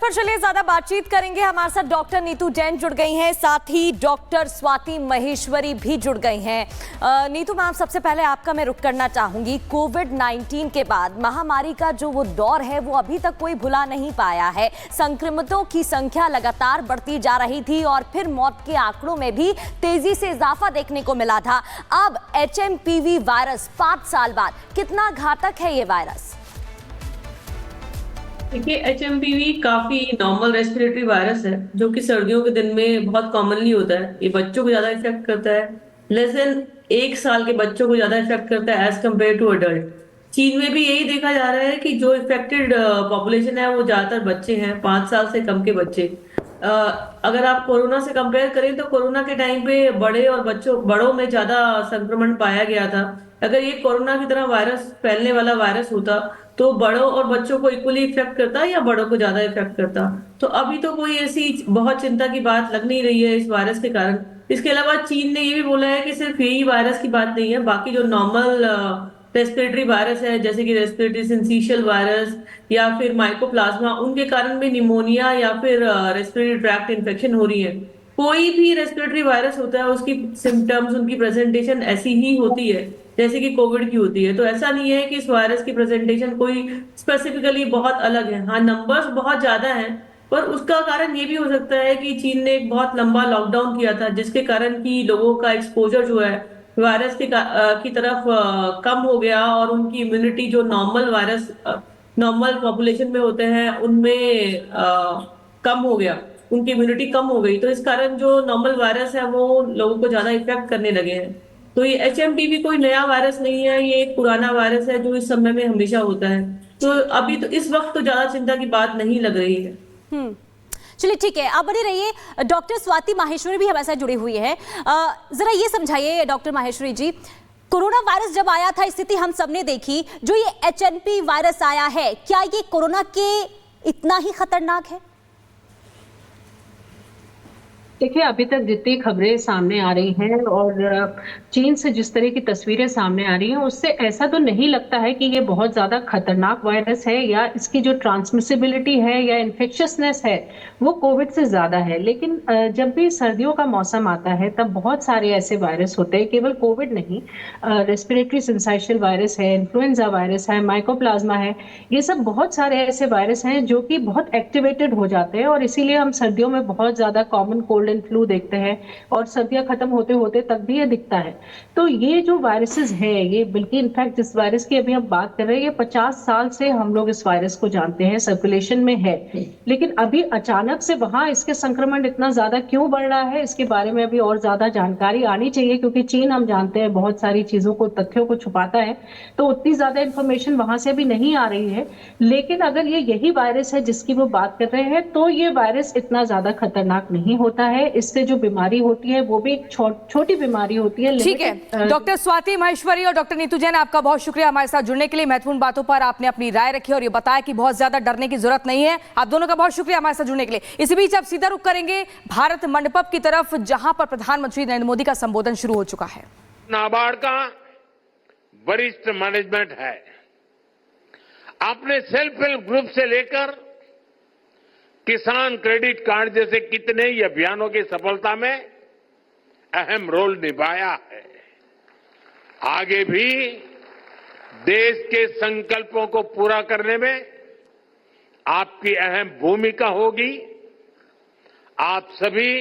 पर चलिए ज्यादा बातचीत करेंगे। हमारे साथ डॉक्टर नीतू जैन जुड़ गई हैं, साथ ही डॉक्टर स्वाति महेश्वरी भी जुड़ गई हैं। नीतू मैम, सबसे पहले आपका मैं रुख करना चाहूंगी। कोविड-19 के बाद महामारी का जो वो दौर है वो अभी तक कोई भुला नहीं पाया है। संक्रमितों की संख्या लगातार बढ़ती जा रही थी और फिर मौत के आंकड़ों में भी तेजी से इजाफा देखने को मिला था। अब HMPV वायरस 5 साल बाद कितना घातक है ये वायरस? देखिए, HMPV काफी नॉर्मल रेस्पिरेटरी वायरस है जो कि सर्दियों के दिन में बहुत कॉमनली होता है। ये बच्चों को ज्यादा इफेक्ट करता है, लेस देन 1 साल के बच्चों को ज्यादा इफेक्ट करता है एज कम्पेयर टू अडल्ट। चीन में भी यही देखा जा रहा है कि जो इफेक्टेड पॉपुलेशन है वो ज्यादातर बच्चे हैं, 5 साल से कम के बच्चे। अगर आप कोरोना से कंपेयर करें तो कोरोना के टाइम पे बड़े और बड़ों में ज्यादा संक्रमण पाया गया था। अगर ये कोरोना की तरह वायरस फैलने वाला वायरस होता तो बड़ों और बच्चों को इक्वली इफेक्ट करता या बड़ों को ज्यादा इफेक्ट करता। तो अभी तो कोई ऐसी बहुत चिंता की बात लग नहीं रही है इस वायरस के कारण। इसके अलावा चीन ने ये भी बोला है कि सिर्फ यही वायरस की बात नहीं है, बाकी जो नॉर्मल रेस्पिरेटरी वायरस है जैसे कि रेस्पिरेटरी सिंसिशियल वायरस या फिर माइकोप्लाज्मा, उनके कारण भी निमोनिया या फिर रेस्पिरेटरी ट्रैक्ट इन्फेक्शन हो रही है। कोई भी रेस्पिरेटरी वायरस होता है उसकी सिम्टम्स, उनकी प्रेजेंटेशन ऐसी ही होती है जैसे कि कोविड की होती है। तो ऐसा नहीं है कि इस वायरस की प्रेजेंटेशन कोई स्पेसिफिकली बहुत अलग है। हाँ, नंबर्स बहुत ज्यादा हैं, पर उसका कारण ये भी हो सकता है कि चीन ने एक बहुत लंबा लॉकडाउन किया था जिसके कारण कि लोगों का एक्सपोजर जो है वायरस की तरफ कम हो गया और उनकी इम्यूनिटी जो नॉर्मल वायरस नॉर्मल पॉपुलेशन में होते हैं उनमें कम हो गया, उनकी इम्यूनिटी कम हो गई। तो इस कारण जो नॉर्मल वायरस है वो लोगों को ज्यादा इफेक्ट करने लगे हैं। तो ये HMPV कोई नया वायरस नहीं है, ये एक पुराना वायरस है जो इस समय में हमेशा होता है। तो अभी तो इस वक्त तो ज्यादा चिंता की बात नहीं लग रही है। चलिए ठीक है, आप बने रहिए। डॉक्टर स्वाति माहेश्वरी भी हमारे साथ जुड़ी हुई है। जरा ये समझाइए डॉक्टर माहेश्वरी जी, कोरोना वायरस जब आया था स्थिति हम सबने देखी, जो ये HNP वायरस आया है क्या ये कोरोना के इतना ही खतरनाक है? देखिए, अभी तक जितनी खबरें सामने आ रही हैं और चीन से जिस तरह की तस्वीरें सामने आ रही हैं उससे ऐसा तो नहीं लगता है कि ये बहुत ज्यादा खतरनाक वायरस है या इसकी जो ट्रांसमिसिबिलिटी है या इन्फेक्शियसनेस है वो कोविड से ज्यादा है। लेकिन जब भी सर्दियों का मौसम आता है तब बहुत सारे ऐसे वायरस होते हैं, केवल कोविड नहीं, रेस्पिरेटरी सिंसाइशियल वायरस है, इन्फ्लुएंजा वायरस है, माइकोप्लाज्मा है, ये सब बहुत सारे ऐसे वायरस हैं जो कि बहुत एक्टिवेटेड हो जाते हैं और इसीलिए हम सर्दियों में बहुत ज्यादा कॉमन कोल्ड एंड फ्लू देखते हैं और सर्दियां खत्म होते होते तब भी ये दिखता है। तो ये जो वायरसेस है, ये बल्कि इनफैक्ट जिस वायरस की अभी हम बात कर रहे हैं ये 50 साल से हम लोग इस वायरस को जानते हैं, सर्कुलेशन में है। लेकिन अभी अचानक से वहां इसके संक्रमण इतना ज्यादा क्यों बढ़ रहा है, इसके बारे में अभी और ज्यादा जानकारी आनी चाहिए, क्योंकि चीन हम जानते हैं बहुत सारी चीजों को, तथ्यों को छुपाता है, तो उतनी ज्यादा इंफॉर्मेशन वहां से अभी नहीं आ रही है। लेकिन अगर ये यही वायरस है जिसकी वो बात कर रहे हैं तो ये वायरस इतना ज्यादा खतरनाक नहीं होता है। इससे जो बीमारी होती है वो भी एक छोटी बीमारी होती है। ठीक है, डॉक्टर स्वाति महेश्वरी और डॉक्टर नीतू जैन, आपका बहुत शुक्रिया हमारे साथ जुड़ने के लिए। महत्वपूर्ण बातों पर आपने अपनी राय रखी और ये बताया कि बहुत ज्यादा डरने की जरूरत नहीं है। आप दोनों का बहुत शुक्रिया हमारे साथ जुड़ने के लिए। इसी बीच अब सीधा रुख करेंगे भारत मंडपम की तरफ, जहां पर प्रधानमंत्री नरेंद्र मोदी का संबोधन शुरू हो चुका है। नाबार्ड का वरिष्ठ मैनेजमेंट है, आपने सेल्फ हेल्प ग्रुप से लेकर किसान क्रेडिट कार्ड जैसे कितने ही अभियानों की सफलता में अहम रोल निभाया है। आगे भी देश के संकल्पों को पूरा करने में आपकी अहम भूमिका होगी। आप सभी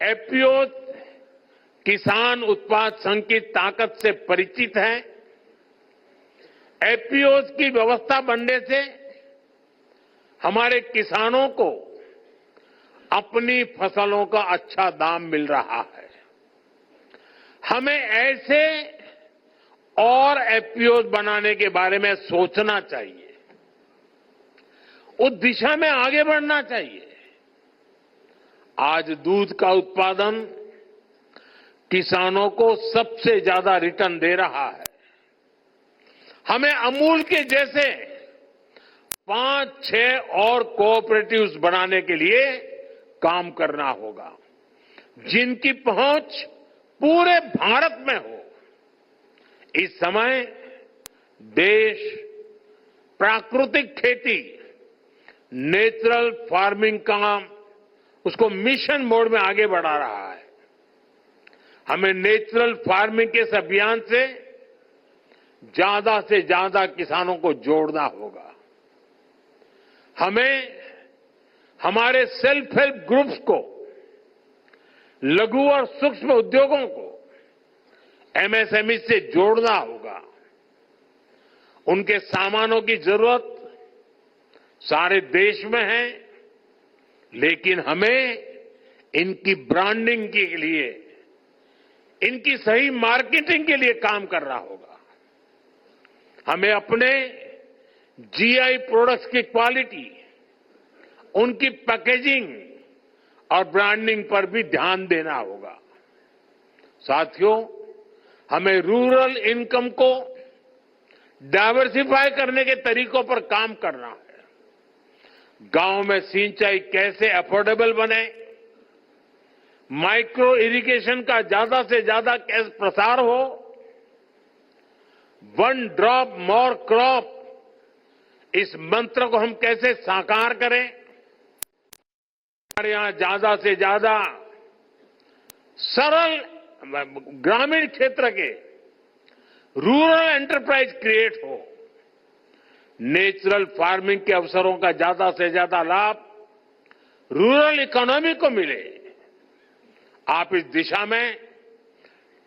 एफपीओ किसान उत्पाद संघ की ताकत से परिचित हैं। एफपीओ की व्यवस्था बनने से हमारे किसानों को अपनी फसलों का अच्छा दाम मिल रहा है। हमें ऐसे और एफपीओ बनाने के बारे में सोचना चाहिए, उस दिशा में आगे बढ़ना चाहिए। आज दूध का उत्पादन किसानों को सबसे ज्यादा रिटर्न दे रहा है। हमें अमूल के जैसे 5-6 और कोऑपरेटिव्स बनाने के लिए काम करना होगा, जिनकी पहुंच पूरे भारत में हो। इस समय देश प्राकृतिक खेती, नेचुरल फार्मिंग का उसको मिशन मोड में आगे बढ़ा रहा है। हमें नेचुरल फार्मिंग के इस अभियान से ज्यादा किसानों को जोड़ना होगा। हमें हमारे सेल्फ हेल्प ग्रुप्स को, लघु और सूक्ष्म उद्योगों को एमएसएमई से जोड़ना होगा। उनके सामानों की जरूरत सारे देश में है, लेकिन हमें इनकी ब्रांडिंग के लिए, इनकी सही मार्केटिंग के लिए काम करना होगा। हमें अपने जीआई प्रोडक्ट्स की क्वालिटी, उनकी पैकेजिंग और ब्रांडिंग पर भी ध्यान देना होगा। साथियों, हमें रूरल इनकम को डाइवर्सिफाई करने के तरीकों पर काम करना है। गांव में सिंचाई कैसे अफोर्डेबल बने, माइक्रो इरिगेशन का ज्यादा से ज्यादा कैसे प्रसार हो, वन ड्रॉप मोर क्रॉप, इस मंत्र को हम कैसे साकार करें। हमारे यहां ज्यादा से ज्यादा सरल ग्रामीण क्षेत्र के रूरल एंटरप्राइज क्रिएट हो, नेचुरल फार्मिंग के अवसरों का ज्यादा से ज्यादा लाभ रूरल इकोनॉमी को मिले। आप इस दिशा में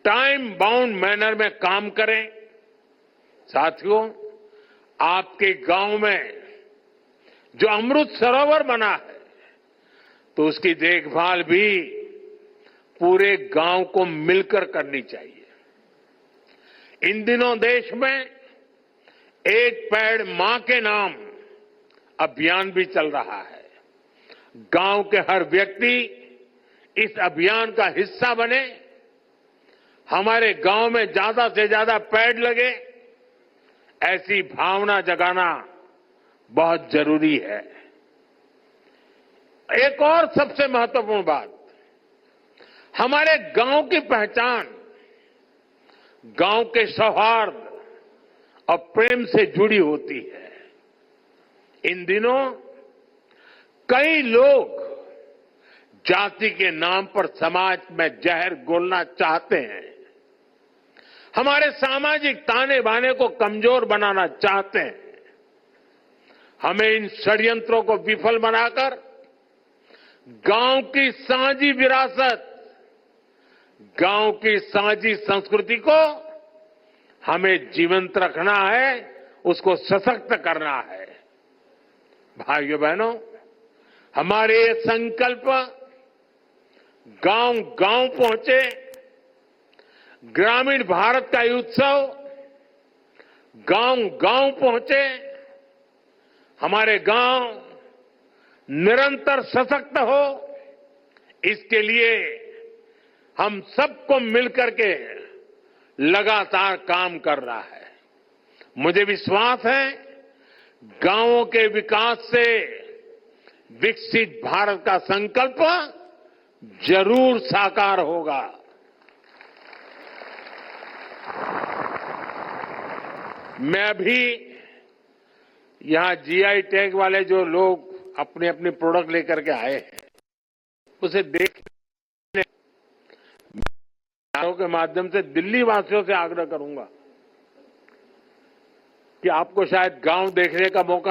टाइम बाउंड मैनर में काम करें। साथियों, आपके गांव में जो अमृत सरोवर बना है, तो उसकी देखभाल भी पूरे गांव को मिलकर करनी चाहिए। इन दिनों देश में एक पेड़ मां के नाम अभियान भी चल रहा है। गांव के हर व्यक्ति इस अभियान का हिस्सा बने, हमारे गांव में ज्यादा से ज्यादा पेड़ लगे, ऐसी भावना जगाना बहुत जरूरी है। एक और सबसे महत्वपूर्ण बात, हमारे गांव की पहचान गांव के सौहार्द और प्रेम से जुड़ी होती है। इन दिनों कई लोग जाति के नाम पर समाज में जहर घोलना चाहते हैं, हमारे सामाजिक ताने बाने को कमजोर बनाना चाहते हैं। हमें इन षड्यंत्रों को विफल बनाकर गांव की साझी विरासत, गांव की साझी संस्कृति को हमें जीवंत रखना है, उसको सशक्त करना है। भाइयों बहनों, हमारे ये संकल्प गांव गांव पहुंचे, ग्रामीण भारत का ये उत्सव गांव गांव पहुंचे, हमारे गांव निरंतर सशक्त हो, इसके लिए हम सबको मिलकर के लगातार काम करना है। मुझे विश्वास है गांवों के विकास से विकसित भारत का संकल्प जरूर साकार होगा। मैं अभी यहां जीआई टैग वाले जो लोग अपने अपने प्रोडक्ट लेकर के आए हैं, उसे देखने के माध्यम से दिल्ली वासियों से आग्रह करूंगा कि आपको शायद गांव देखने का मौका